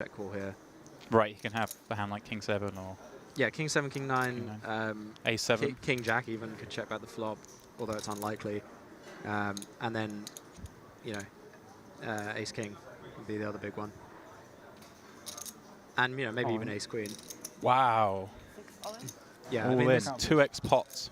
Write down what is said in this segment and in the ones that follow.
check call here. Right, you can have a hand like King 7 or... Yeah, King 7, King 9, A7. King Jack even could check back the flop, although it's unlikely. And then, you know, Ace King would be the other big one. And, you know, maybe even Ace Queen. Wow. Yeah, all I mean, in. 2x pots.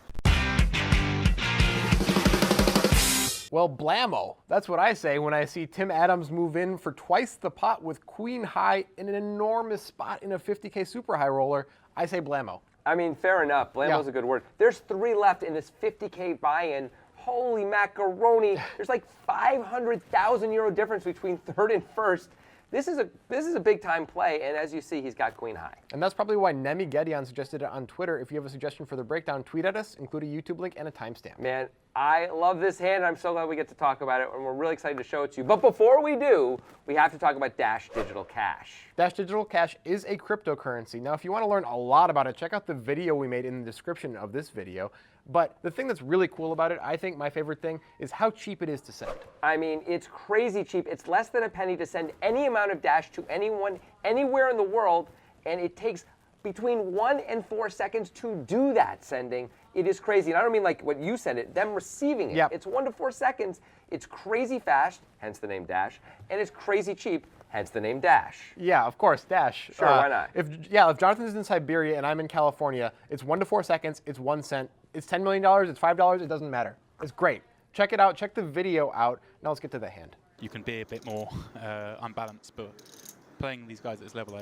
Well, blammo. That's what I say when I see Tim Adams move in for twice the pot with queen high in an enormous spot in a 50K super high roller. I say blammo. I mean, fair enough. Blammo's a good word. There's 3 left in this 50K buy-in. Holy macaroni. There's like 500,000 euro difference between third and first. This is a big time play, and as you see, he's got queen high. And that's probably why Nemi Gedeon suggested it on Twitter. If you have a suggestion for the breakdown, tweet at us, include a YouTube link and a timestamp. Man, I love this hand. I'm so glad we get to talk about it, and we're really excited to show it to you. But before we do, we have to talk about Dash Digital Cash. Dash Digital Cash is a cryptocurrency. Now, if you want to learn a lot about it, check out the video we made in the description of this video. But the thing that's really cool about it, I think my favorite thing, is how cheap it is to send. I mean, it's crazy cheap. It's less than a penny to send any amount of Dash to anyone, anywhere in the world, and it takes between 1 and 4 seconds to do that sending. It is crazy. And I don't mean like what you send it, them receiving it. Yep. It's 1 to 4 seconds. It's crazy fast, hence the name Dash, and it's crazy cheap, hence the name Dash. Yeah, of course, Dash. Sure, why not? If Jonathan's in Siberia and I'm in California, it's 1 to 4 seconds, it's 1 cent. It's $10 million, it's $5, it doesn't matter. It's great. Check it out, check the video out. Now let's get to the hand. You can be a bit more unbalanced, but playing these guys at this level,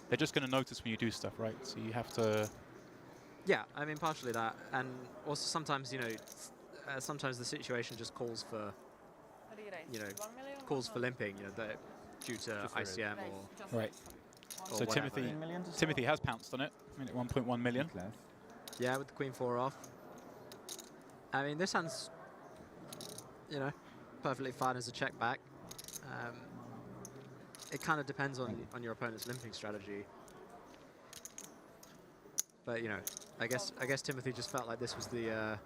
they're just going to notice when you do stuff, right? So you have to... Yeah, I mean, partially that. And also sometimes, you know, sometimes the situation just calls for, you know, calls for limping, you know, due to ICM or... Right. Or So whatever. Timothy has pounced on it, I mean, at 1.1 million. Yeah, with the queen 4 off. I mean, this hand's, you know, perfectly fine as a check back. It kind of depends on your opponent's limping strategy. But you know, I guess Timothy just felt like this was the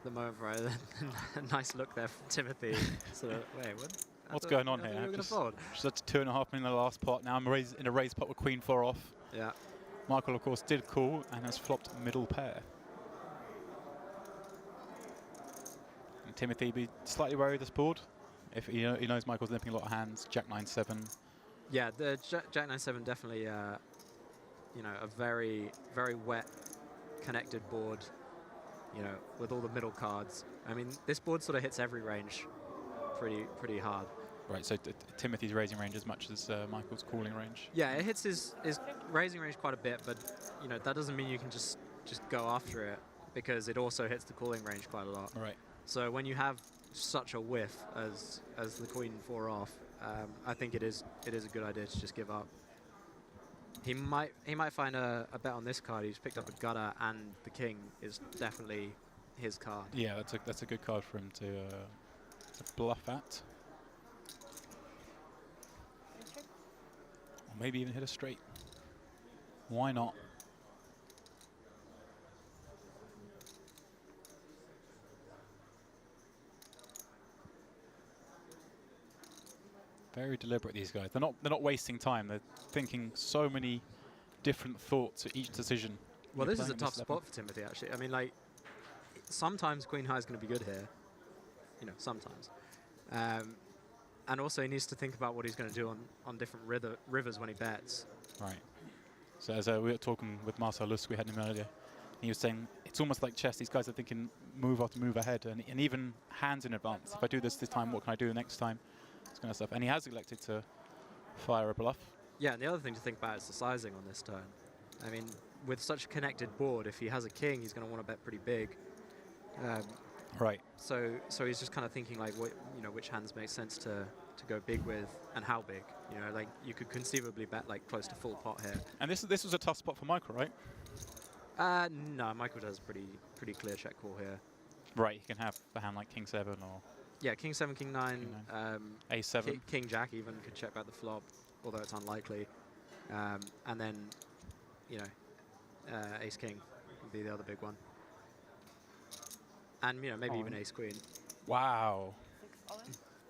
moment for a nice look there from Timothy. Sort of, wait, what? What's going on here? Just at 2.5 million in the last pot. Now I'm in a raised pot with queen 4 off. Yeah. Michael, of course, did call and has flopped middle pair. And Timothy be slightly worried this board. If he knows Michael's limping a lot of hands. Jack 9-7. Yeah, the Jack 9-7 definitely, you know, a very wet, connected board. You know, with all the middle cards. I mean, this board sort of hits every range, pretty hard. Right, so Timothy's raising range as much as Michael's calling range. Yeah, it hits his raising range quite a bit, but you know that doesn't mean you can just go after it, because it also hits the calling range quite a lot. Right. So when you have such a whiff as the queen 4 off, I think it is a good idea to just give up. He might find a bet on this card. He's picked up a gutter, and the king is definitely his card. Yeah, that's a good card for him to bluff at. Or maybe even hit a straight. Why not? Very deliberate, these guys. They're not wasting time. They're thinking so many different thoughts at each decision. Well, this is a tough spot for Timothy, actually. I mean, like, sometimes queen high is going to be good here. You know, sometimes. And also, he needs to think about what he's going to do on different rivers when he bets. Right. So as we were talking with Marcel Lusk, we had him earlier, he was saying it's almost like chess. These guys are thinking move after move ahead, and even hands in advance. If I do this time, what can I do the next time? This kind of stuff. And he has elected to fire a bluff. Yeah, and the other thing to think about is the sizing on this turn. I mean, with such a connected board, if he has a king, he's going to want to bet pretty big. Right. So he's just kind of thinking like, what, you know, which hands make sense to go big with, and how big. You know, like you could conceivably bet like close to full pot here. And this was a tough spot for Michael, right? No, Michael does pretty clear check call here. Right. He can have a hand like King 7 or... Yeah, King 7, King 9, A7. King Jack even could check back the flop, although it's unlikely. And then, you know, Ace King would be the other big one. And, you know, maybe even Ace Queen. Wow.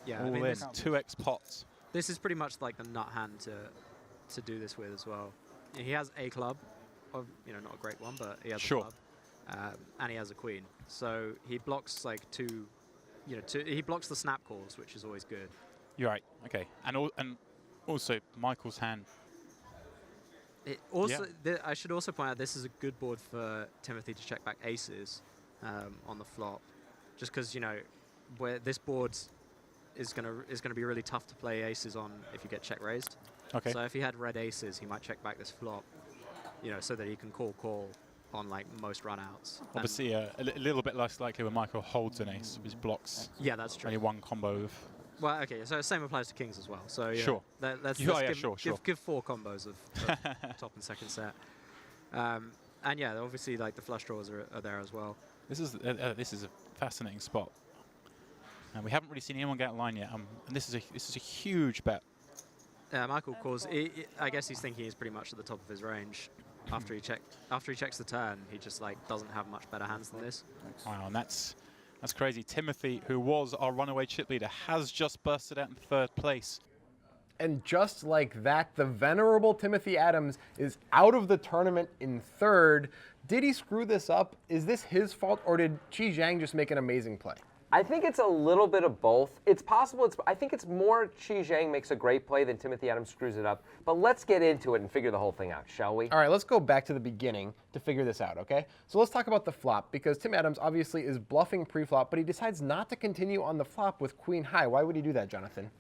Yeah, All I mean, in. 2x pots. This is pretty much like the nut hand to do this with as well. He has a club, of, not a great one, but he has a club, and he has a queen. So he blocks like he blocks the snap calls, which is always good. You're right. Okay, and also Michael's hand. It also, I should also point out this is a good board for Timothy to check back aces on the flop, just because where this board is gonna be really tough to play aces on if you get check raised. Okay. So if he had red aces, he might check back this flop, so that he can call on like most runouts. Obviously, a little bit less likely when Michael holds an ace, which blocks. Yeah, that's true. Only one combo of. Well, okay, so the same applies to kings as well. So sure. Let's give 4 combos of top and second set. And yeah, obviously like the flush draws are there as well. This is a fascinating spot. And we haven't really seen anyone get a line yet. And this is a huge bet. Michael calls. I guess he's thinking he's pretty much at the top of his range. After he checks the turn, he just like doesn't have much better hands than this. Wow, and that's crazy. Timothy, who was our runaway chip leader, has just bursted out in 3rd place. And just like that, the venerable Timothy Adams is out of the tournament in 3rd. Did he screw this up? Is this his fault, or did Qi Zhang just make an amazing play? I think it's a little bit of both. It's possible. I think it's more Qi Zhang makes a great play than Timothy Adams screws it up. But let's get into it and figure the whole thing out, shall we? All right, let's go back to the beginning to figure this out, okay? So let's talk about the flop, because Tim Adams obviously is bluffing pre-flop, but he decides not to continue on the flop with queen high. Why would he do that, Jonathan?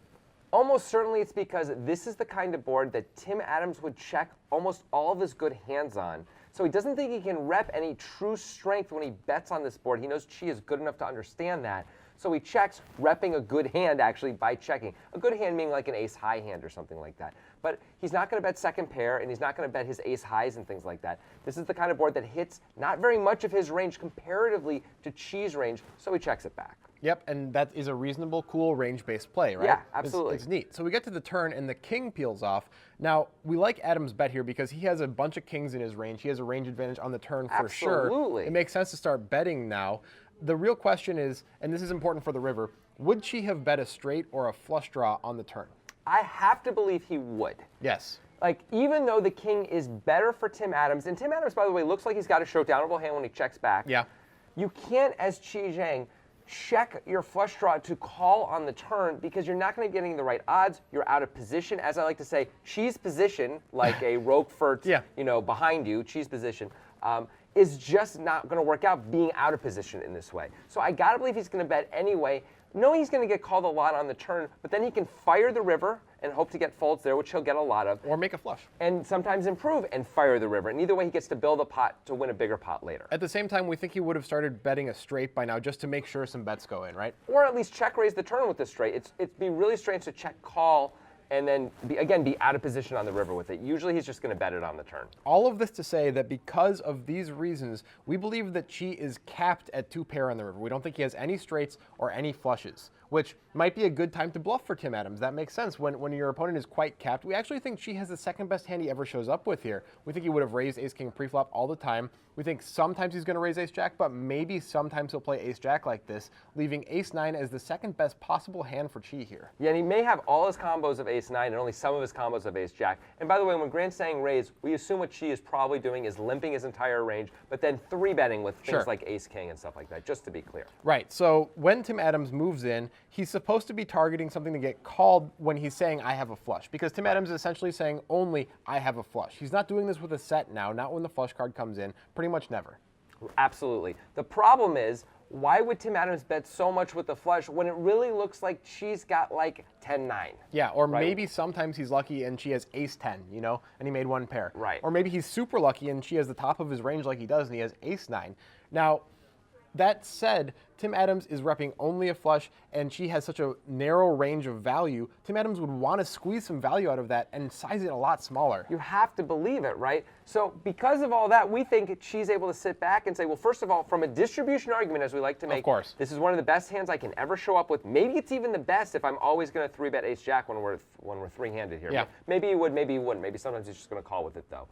Almost certainly it's because this is the kind of board that Tim Adams would check almost all of his good hands on. So he doesn't think he can rep any true strength when he bets on this board. He knows Qi is good enough to understand that. So he checks, repping a good hand actually by checking. A good hand meaning like an ace high hand or something like that. But he's not going to bet second pair, and he's not going to bet his ace highs and things like that. This is the kind of board that hits not very much of his range comparatively to Qi's range, so he checks it back. Yep, and that is a reasonable, cool, range-based play, right? Yeah, absolutely. It's neat. So we get to the turn, and the king peels off. Now, we like Adams' bet here because he has a bunch of kings in his range. He has a range advantage on the turn for sure. Absolutely. It makes sense to start betting now. The real question is, and this is important for the river, would Qi have bet a straight or a flush draw on the turn? I have to believe he would. Yes. Like, even though the king is better for Tim Adams, and Tim Adams, by the way, looks like he's got a showdownable hand when he checks back. Yeah. You can't, as Qi Zhang, check your flush draw to call on the turn because you're not going to get any the right odds. You're out of position. As I like to say, Qi's position, like a Roquefort, behind you, Qi's position, is just not going to work out being out of position in this way. So I got to believe he's going to bet anyway. Knowing he's going to get called a lot on the turn, but then he can fire the river and hope to get folds there, which he'll get a lot of. Or make a flush. And sometimes improve and fire the river. And either way, he gets to build a pot to win a bigger pot later. At the same time, we think he would have started betting a straight by now just to make sure some bets go in, right? Or at least check raise the turn with the straight. It'd be really strange to check call and then, be out of position on the river with it. Usually he's just going to bet it on the turn. All of this to say that because of these reasons, we believe that Qi is capped at 2 pair on the river. We don't think he has any straights or any flushes, which might be a good time to bluff for Tim Adams. That makes sense when your opponent is quite capped. We actually think Qi has the second best hand he ever shows up with here. We think he would have raised ace-king preflop all the time. We think sometimes he's going to raise ace-jack, but maybe sometimes he'll play ace-jack like this, leaving ace-9 as the second best possible hand for Qi here. Yeah, and he may have all his combos of ace-9 and only some of his combos of ace-jack. And by the way, when Grant's saying raise, we assume what Qi is probably doing is limping his entire range, but then 3-betting with things like ace-king and stuff like that, just to be clear. Right, so when Tim Adams moves in, he's supposed to be targeting something to get called when he's saying, I have a flush. Because Tim Adams is essentially saying only, I have a flush. He's not doing this with a set now, not when the flush card comes in, pretty much never. Absolutely. The problem is, why would Tim Adams bet so much with the flush when it really looks like Qi's got like 10-9? Yeah, or maybe sometimes he's lucky and Qi has ace-10, and he made 1 pair. Right. Or maybe he's super lucky and Qi has the top of his range like he does and he has ace-9. Now, that said, Tim Adams is repping only a flush, and Qi has such a narrow range of value. Tim Adams would want to squeeze some value out of that and size it a lot smaller. You have to believe it, right? So because of all that, we think Qi's able to sit back and say, well, first of all, from a distribution argument, as we like to make, of course, this is one of the best hands I can ever show up with. Maybe it's even the best if I'm always going to 3-bet ace-jack when we're 3-handed here. Yeah. Maybe he would, maybe he wouldn't. Maybe sometimes he's just going to call with it, though.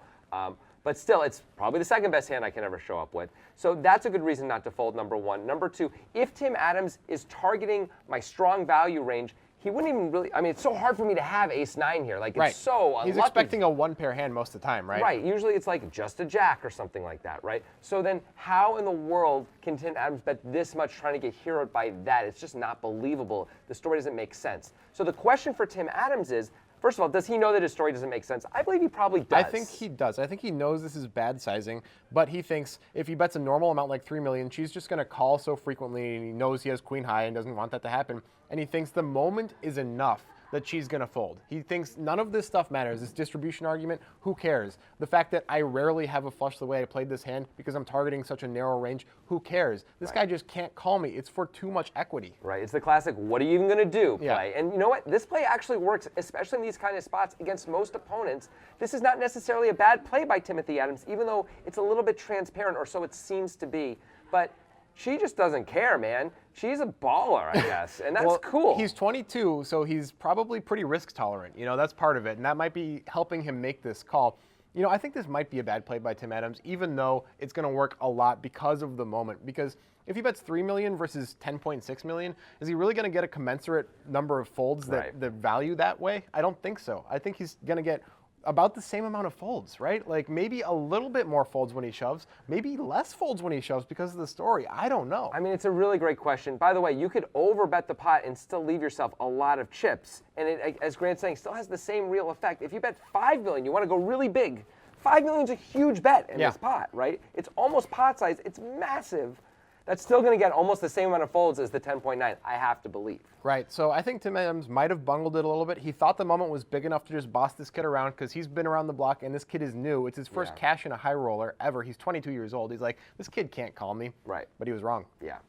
But still, it's probably the second best hand I can ever show up with. So that's a good reason not to fold, number one. Number two, if Tim Adams is targeting my strong value range, he wouldn't even really, I mean, it's so hard for me to have ace-9 here. Like, it's Right. so unlucky. He's expecting a one-pair hand most of the time, right? Right. Usually it's like just a jack or something like that, right? So then how in the world can Tim Adams bet this much trying to get heroed by that? It's just not believable. The story doesn't make sense. So the question for Tim Adams is, first of all, does he know that his story doesn't make sense? I believe he probably does. I think he does. I think he knows this is bad sizing, but he thinks if he bets a normal amount like 3 million, she's just going to call so frequently, and he knows he has queen high and doesn't want that to happen. And he thinks the moment is enough that she's going to fold. He thinks none of this stuff matters. This distribution argument, who cares? The fact that I rarely have a flush the way I played this hand because I'm targeting such a narrow range, who cares? This guy just can't call me. It's for too much equity. Right. It's the classic, what are you even going to do play. Yeah. And you know what? This play actually works, especially in these kind of spots against most opponents. This is not necessarily a bad play by Timothy Adams, even though it's a little bit transparent, or so it seems to be. But she just doesn't care, man. She's a baller, I guess, and that's Well, cool. He's 22, so he's probably pretty risk tolerant. You know, that's part of it, and that might be helping him make this call. You know, I think this might be a bad play by Tim Adams, even though it's going to work a lot because of the moment. Because if he bets 3 million versus 10.6 million, is he really going to get a commensurate number of folds that value that way? I don't think so. I think he's going to get about the same amount of folds, right? Like maybe a little bit more folds when he shoves, maybe less folds when he shoves because of the story. I don't know. I mean, it's a really great question. By the way, you could overbet the pot and still leave yourself a lot of chips. And it, as Grant's saying, still has the same real effect. If you bet 5 million, you want to go really big. 5 million is a huge bet in this pot, right? It's almost pot size. It's massive. That's still going to get almost the same amount of folds as the 10.9, I have to believe. Right, so I think Tim Adams might have bungled it a little bit. He thought the moment was big enough to just boss this kid around because he's been around the block and this kid is new. It's his first cash in a high roller ever. He's 22 years old. He's like, this kid can't call me. Right. But he was wrong. Yeah.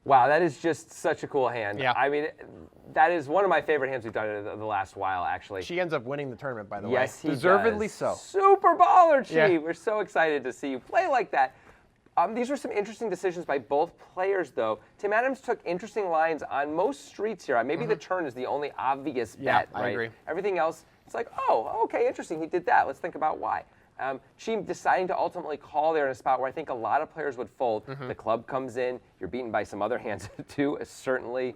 Wow, that is just such a cool hand. Yeah. I mean, that is one of my favorite hands we've done in the last while, actually. She ends up winning the tournament, by the way. Yes, he Deservedly does. so. Super baller, Chi. Yeah. We're so excited to see you play like that. These were some interesting decisions by both players, though. Tim Adams took interesting lines on most streets here. Maybe the turn is the only obvious bet, right? I agree. Everything else, it's like, oh, okay, interesting. He did that. Let's think about why. Chi deciding to ultimately call there in a spot where I think a lot of players would fold. The club comes in. You're beaten by some other hands, too, certainly.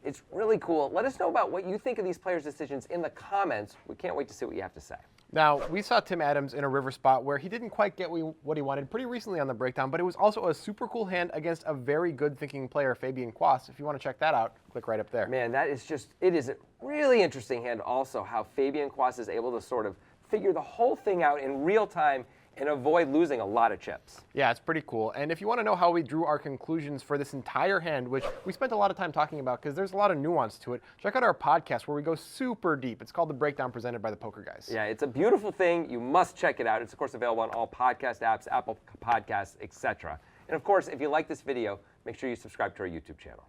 It's really cool. Let us know about what you think of these players' decisions in the comments. We can't wait to see what you have to say. Now, we saw Tim Adams in a river spot where he didn't quite get what he wanted pretty recently on the breakdown, but it was also a super cool hand against a very good thinking player, Fabian Quas. If you want to check that out, click right up there. Man, that is just, it is a really interesting hand also, how Fabian Quas is able to sort of figure the whole thing out in real time and avoid losing a lot of chips. Yeah, it's pretty cool. And if you want to know how we drew our conclusions for this entire hand, which we spent a lot of time talking about because there's a lot of nuance to it, check out our podcast where we go super deep. It's called The Breakdown, presented by the Poker Guys. Yeah, it's a beautiful thing. You must check it out. It's, of course, available on all podcast apps, Apple Podcasts, etc. And, of course, if you like this video, make sure you subscribe to our YouTube channel.